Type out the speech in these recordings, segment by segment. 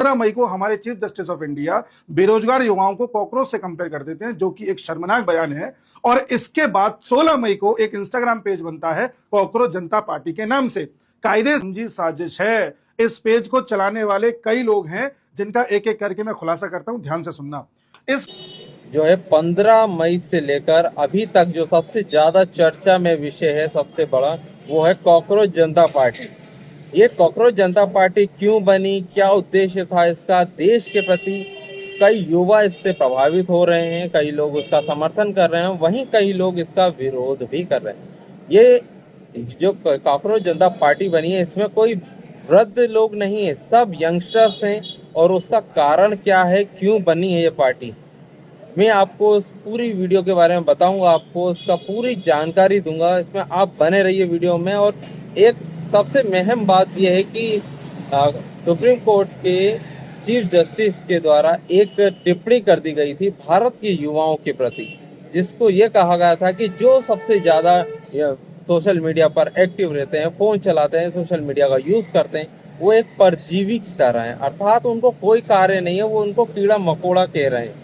15 मई को हमारे chief justice of India बेरोजगार युवाओं को कॉकरोच से कंपेयर कर देते हैं, जो कि एक शर्मनाक बयान है। और इसके बाद 16 मई को एक इंस्टाग्राम पेज बनता है कॉकरोच जनता पार्टी के नाम से। कायदे समझी साजिश है। इस पेज को चलाने वाले कई लोग हैं, जिनका एक एक करके मैं खुलासा करता हूं, ध्यान से सुनना। इस जो है 15 मई से लेकर अभी तक जो सबसे ज़्यादा चर्चा में विषय है, सबसे बड़ा, वो है कॉकरोच जनता पार्टी। ये कॉकरोच जनता पार्टी क्यों बनी, क्या उद्देश्य था इसका? देश के प्रति कई युवा इससे प्रभावित हो रहे हैं, कई लोग उसका समर्थन कर रहे हैं, वहीं कई लोग इसका विरोध भी कर रहे हैं। ये जो कॉकरोच जनता पार्टी बनी है, इसमें कोई वृद्ध लोग नहीं है, सब यंगस्टर्स हैं। और उसका कारण क्या है, क्यों बनी है ये पार्टी, मैं आपको उस पूरी वीडियो के बारे में बताऊंगा, आपको उसका पूरी जानकारी दूंगा। इसमें आप बने रहिए वीडियो में। और एक सबसे अहम बात यह है कि सुप्रीम कोर्ट के चीफ जस्टिस के द्वारा एक टिप्पणी कर दी गई थी भारत के युवाओं के प्रति, जिसको ये कहा गया था कि जो सबसे ज़्यादा सोशल मीडिया पर एक्टिव रहते हैं, फ़ोन चलाते हैं, सोशल मीडिया का यूज़ करते हैं, वो एक परजीवी की तरह है, अर्थात उनको कोई कार्य नहीं है, वो उनको कीड़ा मकोड़ा कह रहे हैं।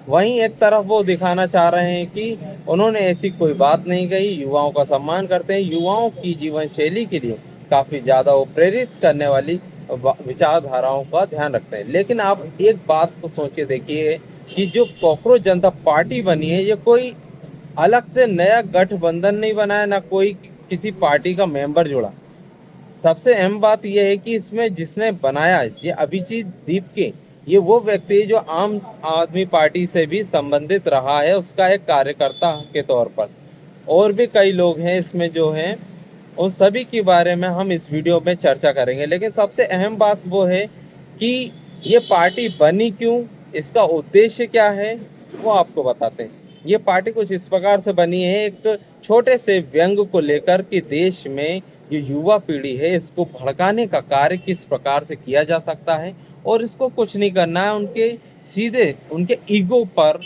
वहीं एक तरफ वो दिखाना चाह रहे हैं कि उन्होंने ऐसी कोई बात नहीं कही, युवाओं का सम्मान करते हैं, युवाओं की जीवन शैली के लिए काफ़ी ज़्यादा वो प्रेरित करने वाली विचारधाराओं का ध्यान रखते हैं। लेकिन आप एक बात को सोचिए, देखिए कि जो कॉकरोच जनता पार्टी बनी है, ये कोई अलग से नया गठबंधन नहीं बनाया, ना कोई किसी पार्टी का मेंबर जुड़ा। सबसे अहम बात यह है कि इसमें जिसने बनाया, ये अभिजीत दीपके, ये वो व्यक्ति जो आम आदमी पार्टी से भी संबंधित रहा है, उसका एक कार्यकर्ता के तौर पर। और भी कई लोग हैं इसमें जो हैं, उन सभी के बारे में हम इस वीडियो में चर्चा करेंगे। लेकिन सबसे अहम बात वो है कि ये पार्टी बनी क्यों, इसका उद्देश्य क्या है, वो आपको बताते हैं। ये पार्टी कुछ इस प्रकार से बनी है, एक छोटे से व्यंग को लेकर कि देश में ये युवा पीढ़ी है, इसको भड़काने का कार्य किस प्रकार से किया जा सकता है। और इसको कुछ नहीं करना है, उनके सीधे उनके ईगो पर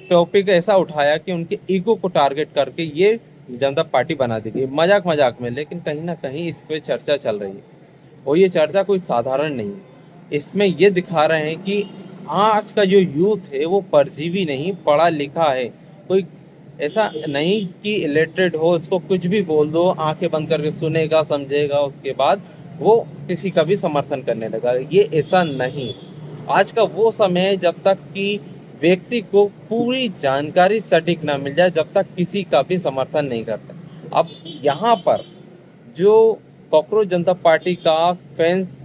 टॉपिक ऐसा उठाया कि उनके ईगो को टारगेट करके ये जनता पार्टी बना दी गई, मजाक मजाक में। लेकिन कहीं ना कहीं इस पे चर्चा चल रही है, और ये चर्चा कोई साधारण नहीं है। इसमें ये दिखा रहे हैं कि आज का जो यूथ है वो परजीवी नहीं, पढ़ा लिखा है। कोई ऐसा नहीं कि इलिटरेट हो, उसको कुछ भी बोल दो, आंखें बंद करके सुनेगा, समझेगा, उसके बाद वो किसी का भी समर्थन करने लगा। ये ऐसा नहीं। आज का वो समय है जब तक कि व्यक्ति को पूरी जानकारी सटीक ना मिल जाए, जब तक किसी का भी समर्थन नहीं करता। अब यहाँ पर जो कॉकरोच जनता पार्टी का फैंस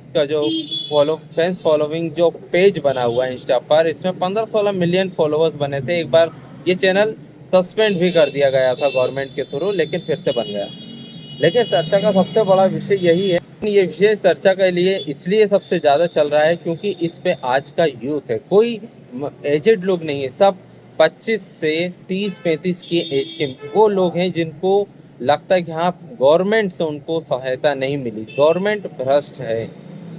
फॉलोइंग जो पेज बना हुआ है इंस्टा पर, इसमें 15-16 मिलियन फॉलोअर्स बने थे। एक बार ये चैनल सस्पेंड भी कर दिया गया था गवर्नमेंट के थ्रू, लेकिन फिर से बन गया। लेकिन चर्चा का सबसे बड़ा विषय यही है, ये विषय चर्चा के लिए इसलिए सबसे ज़्यादा चल रहा है क्योंकि इस पे आज का यूथ है, कोई एजेड लोग नहीं है, सब 25 से 30-35 की एज के वो लोग हैं जिनको लगता है कि हाँ, गवर्नमेंट से उनको सहायता नहीं मिली, गवर्नमेंट भ्रष्ट है,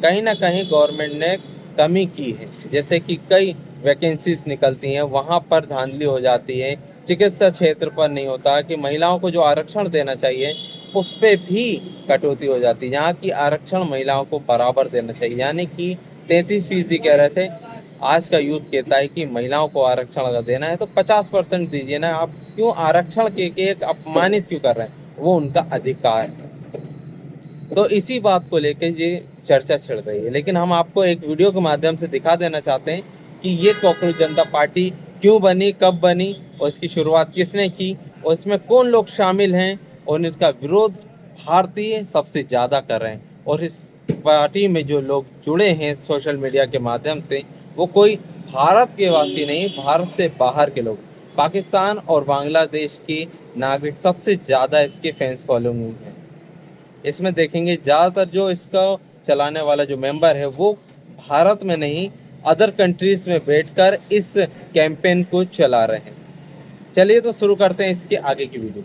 कहीं ना कहीं गवर्नमेंट ने कमी की है। जैसे कि कई वैकेंसीज निकलती हैं, वहाँ पर धांधली हो जाती है, चिकित्सा क्षेत्र पर नहीं होता, कि महिलाओं को जो आरक्षण देना चाहिए उस पर भी कटौती हो जाती है, जहाँ की आरक्षण महिलाओं को बराबर देना चाहिए। यानी कि 33% कह रहे थे, आज का यूथ कहता है कि महिलाओं को आरक्षण अगर देना है तो 50% दीजिए ना। आप क्यों आरक्षण के एक अपमानित क्यों कर रहे हैं, वो उनका अधिकार है। तो इसी बात को लेकर ये चर्चा छिड़ रही है। लेकिन हम आपको एक वीडियो के माध्यम से दिखा देना चाहते हैं कि ये कॉकरोच जनता पार्टी क्यों बनी, कब बनी, और इसकी शुरुआत किसने की, और इसमें कौन लोग शामिल हैं, और इसका विरोध भारतीय सबसे ज़्यादा कर रहे हैं। और इस पार्टी में जो लोग जुड़े हैं सोशल मीडिया के माध्यम से, वो कोई भारत के वासी नहीं, भारत से बाहर के लोग, पाकिस्तान और बांग्लादेश के नागरिक सबसे ज़्यादा इसके फैंस फॉलोइंग हैं। इसमें देखेंगे ज़्यादातर जो इसका चलाने वाला जो मेंबर है वो भारत में नहीं, अदर कंट्रीज में बैठकर इस कैंपेन को चला रहे हैं। चलिए तो शुरू करते हैं इसके आगे की वीडियो।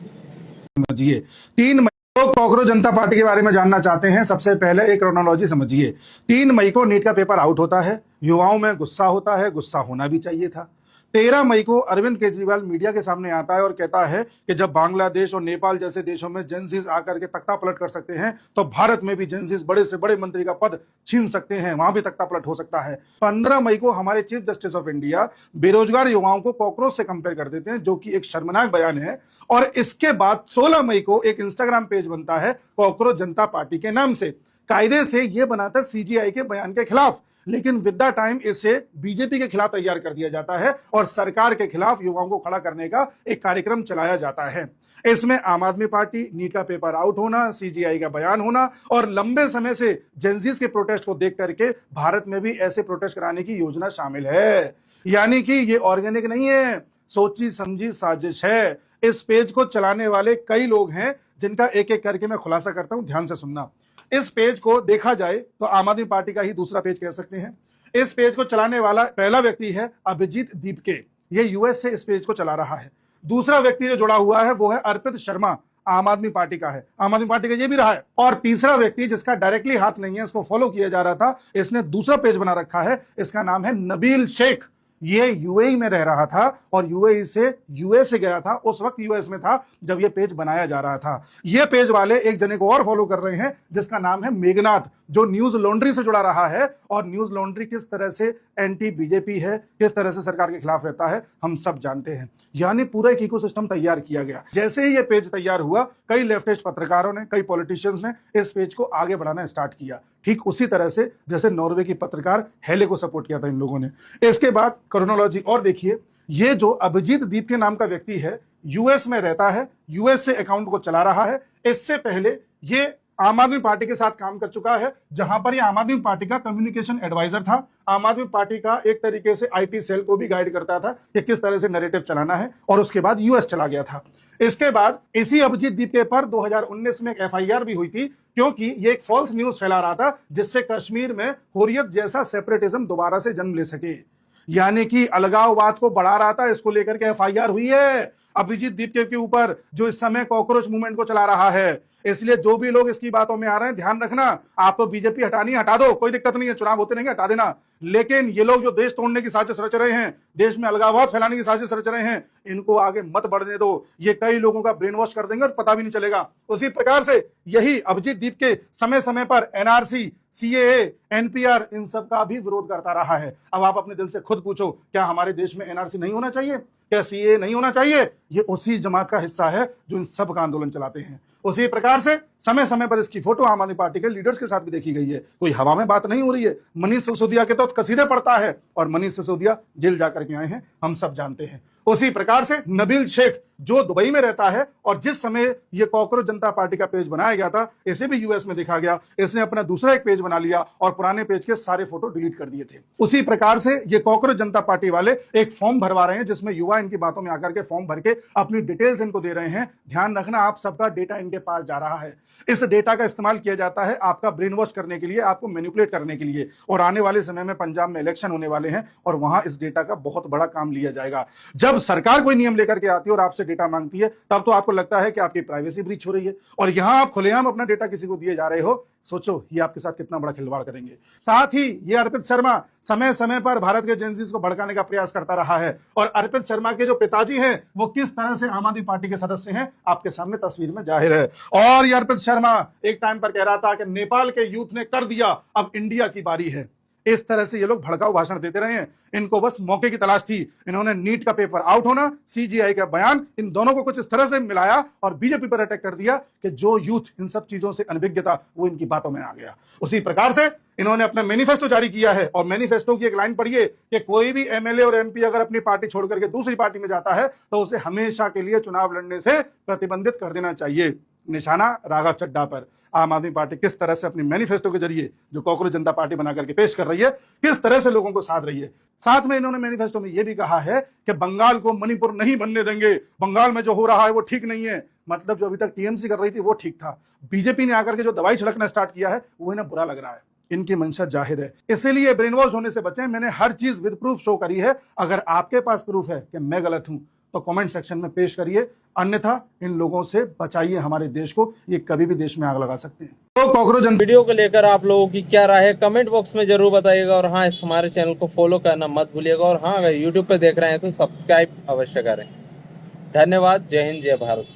समझिए, 3 मई को कॉकरोच जनता पार्टी के बारे में जानना चाहते हैं। सबसे पहले एक क्रोनोलॉजी समझिए। 3 मई को नीट का पेपर आउट होता है, युवाओं में गुस्सा होता है, गुस्सा होना भी चाहिए था। 13 मई को अरविंद केजरीवाल मीडिया के सामने आता है और कहता है कि जब बांग्लादेश और नेपाल जैसे देशों में जेंजीज आकर के तख्ता पलट कर सकते हैं तो भारत में भी जेंजीज बड़े से बड़े मंत्री का पद छीन सकते हैं, वहां भी तख्ता पलट हो सकता है। 15 मई को हमारे चीफ जस्टिस ऑफ इंडिया बेरोजगार युवाओं को कॉकरोच से कंपेयर कर देते हैं, जो कि एक शर्मनाक बयान है। और इसके बाद 16 मई को एक इंस्टाग्राम पेज बनता है कॉकरोच जनता पार्टी के नाम से। कायदे से यह बना था सीजीआई के बयान के खिलाफ, लेकिन विद द टाइम इसे बीजेपी के खिलाफ तैयार कर दिया जाता है और सरकार के खिलाफ युवाओं को खड़ा करने का एक कार्यक्रम चलाया जाता है। इसमें आम आदमी पार्टी, नीट का पेपर आउट होना, सीजीआई का बयान होना और लंबे समय से जेंजीज के प्रोटेस्ट को देख करके भारत में भी ऐसे प्रोटेस्ट कराने की योजना शामिल है। यानी कि ये ऑर्गेनिक नहीं है, सोची समझी साजिश है। इस पेज को चलाने वाले कई लोग हैं जिनका एक एक करके मैं खुलासा करता हूं, ध्यान से सुनना। इस पेज को देखा जाए तो आम आदमी पार्टी का ही दूसरा पेज कह सकते हैं। इस पेज को चलाने वाला पहला व्यक्ति है अभिजीत दीपके, ये यूएस से इस पेज को चला रहा है। दूसरा व्यक्ति जो जुड़ा हुआ है वो है अर्पित शर्मा, आम आदमी पार्टी का है, आम आदमी पार्टी का ये भी रहा है। और तीसरा व्यक्ति जिसका डायरेक्टली हाथ नहीं है, इसको फॉलो किया जा रहा था, इसने दूसरा पेज बना रखा है, इसका नाम है नबील शेख। ये यूएई में रह रहा था और यूएई से यूएस से गया था, उस वक्त यूएस में था जब ये पेज बनाया जा रहा था। ये पेज वाले एक जने को और फॉलो कर रहे हैं जिसका नाम है मेघनाथ, जो न्यूज लॉन्ड्री से जुड़ा रहा है। और न्यूज लॉन्ड्री किस तरह से एंटी बीजेपी है, किस तरह से सरकार के खिलाफ रहता है, हम सब जानते हैं। यानी पूरा एक इकोसिस्टम तैयार किया गया। जैसे ही ये पेज तैयार हुआ, कई लेफ्टिस्ट पत्रकारों ने, कई पॉलिटिशियंस ने इस पेज को आगे बढ़ाना स्टार्ट किया, ठीक उसी तरह से जैसे नॉर्वे की पत्रकार हेले को सपोर्ट किया था इन लोगों ने। इसके बाद क्रोनोलॉजी और देखिए, ये जो अभिजीत दीप के नाम का व्यक्ति है, यूएस में रहता है, यूएस से अकाउंट को चला रहा है। इससे पहले ये आम आदमी पार्टी के साथ काम कर चुका है, जहां पर ये आम आदमी पार्टी का कम्युनिकेशन एडवाइजर था। आम आदमी पार्टी का एक तरीके से आईटी सेल को भी गाइड करता था कि किस तरह से नैरेटिव चलाना है। और उसके बाद यूएस चला गया था। इसके बाद इसी अभिजीत दीपके पर 2019 में एक एफआईआर भी हुई थी, क्योंकि ये एक फॉल्स न्यूज फैला रहा था जिससे कश्मीर में हुर्रियत जैसा सेपरेटिज्म दोबारा से जन्म ले सके। यानी कि अलगाववाद को बढ़ा रहा था, इसको लेकर के एफआईआर हुई है अभिजीत दीपके के ऊपर, जो इस समय कॉकरोच मूवमेंट को चला रहा है। इसलिए जो भी लोग इसकी बातों में आ रहे हैं, ध्यान रखना, आप तो बीजेपी हटानी हटा दो, कोई दिक्कत नहीं है, चुनाव होते नहीं, हटा देना। लेकिन ये लोग जो देश तोड़ने की साजिश रच रहे हैं, देश में अलगाववाद फैलाने की साजिश रच रहे हैं, इनको आगे मत बढ़ने दो। ये कई लोगों का ब्रेन वॉश कर देंगे और पता भी नहीं चलेगा। उसी प्रकार से यही अभिजीत दीपके समय समय पर एनआरसी, सीएए, एनपीआर, इन सब का भी विरोध करता रहा है। अब आप अपने दिल से खुद पूछो, क्या हमारे देश में एनआरसी नहीं होना चाहिए? क्या सीएए नहीं होना चाहिए? ये उसी जमात का हिस्सा है जो इन सब का आंदोलन चलाते हैं। उसी प्रकार से समय समय पर इसकी फोटो आम आदमी पार्टी के लीडर्स के साथ भी देखी गई है। कोई हवा में बात नहीं हो रही है। मनीष सिसोदिया के तो कसीदे पढ़ता है और मनीष सिसोदिया जेल जाकर के आए हैं, हम सब जानते हैं। उसी प्रकार से नबील शेख जो दुबई में रहता है और जिस समय ये कॉकरोच जनता पार्टी का पेज बनाया गया था, इसे भी यूएस में देखा गया, इसने अपना दूसरा एक पेज बना लिया और पुराने पेज के सारे फोटो डिलीट कर दिए थे। उसी प्रकार से ये कॉकरोच जनता पार्टी वाले एक फॉर्म भरवा रहे हैं जिसमें युवा इनकी बातों में आकर के फॉर्म भर के अपनी डिटेल्स इनको दे रहे हैं। ध्यान रखना, आप सबका डेटा इनके पास जा रहा है। इस डेटा का इस्तेमाल किया जाता है आपका ब्रेन वॉश करने के लिए, आपको मैनिपुलेट करने के लिए। और आने वाले समय में पंजाब में इलेक्शन होने वाले हैं और वहां इस डेटा का बहुत बड़ा काम लिया जाएगा। जब सरकार कोई नियम लेकर के आती है और आपसे डेटा मांगती है, तब तो आपको लगता है कि आपकी प्राइवेसी ब्रीच हो रही है, और यहां आप खुलेआम अपना डेटा किसी को दिए जा रहे हो। सोचो ये आपके साथ कितना बड़ा खिलवाड़ करेंगे। साथ ही ये अर्पित शर्मा समय समय पर भारत के जेंजीज को भड़काने का प्रयास करता रहा है। और अर्पित शर्मा के जो पिताजी हैं वो किस तरह से आम आदमी पार्टी के सदस्य हैं, आपके सामने तस्वीर में जाहिर है। और ये अर्पित शर्मा एक टाइम पर कह रहा था कि नेपाल के यूथ ने कर दिया, अब इंडिया की बारी है। इस तरह से ये लोग भड़काऊ भाषण देते रहे हैं। इनको बस मौके की तलाश थी। इन्होंने नीट का पेपर आउट होना, सीजीआई का बयान, इन दोनों को कुछ इस तरह से मिलाया और बीजेपी पर अटैक कर दिया कि जो यूथ इन सब चीजों से अनभिज्ञ था वो इनकी बातों में आ गया। उसी प्रकार से इन्होंने अपना मैनिफेस्टो जारी किया है और मैनिफेस्टो की एक लाइन पढ़िए कि कोई भी एमएलए और एमपी अगर अपनी पार्टी छोड़ करके दूसरी पार्टी में जाता है तो उसे हमेशा के लिए चुनाव लड़ने से प्रतिबंधित कर देना चाहिए। निशाना राघव चड्ढा पर। आम आदमी पार्टी किस तरह से अपनी मैनिफेस्टो के जरिए जो कॉकरोच जनता पार्टी बना करके पेश कर रही है, किस तरह से लोगों को साध रही है। साथ में इन्होंने मैनिफेस्टो में यह भी कहा है कि बंगाल को मणिपुर नहीं बनने देंगे, बंगाल में जो हो रहा है वो ठीक नहीं है। मतलब जो अभी तक टीएमसी कर रही थी वो ठीक था, बीजेपी ने आकर के जो दवाई छिड़कना स्टार्ट किया है वो इन्हें बुरा लग रहा है। इनकी मंशा जाहिर है, इसीलिए ब्रेन वॉश होने से बचें। मैंने हर चीज विद प्रूफ शो करी है। अगर आपके पास प्रूफ है कि मैं गलत हूं तो कमेंट सेक्शन में पेश करिए, अन्यथा इन लोगों से बचाइए हमारे देश को, ये कभी भी देश में आग लगा सकते हैं। तो कॉकरोच जनता वीडियो को लेकर आप लोगों की क्या राय है कमेंट बॉक्स में जरूर बताइएगा। और हाँ, इस हमारे चैनल को फॉलो करना मत भूलिएगा। और हाँ, अगर यूट्यूब पे देख रहे हैं तो सब्सक्राइब अवश्य करें। धन्यवाद। जय हिंद, जय भारत।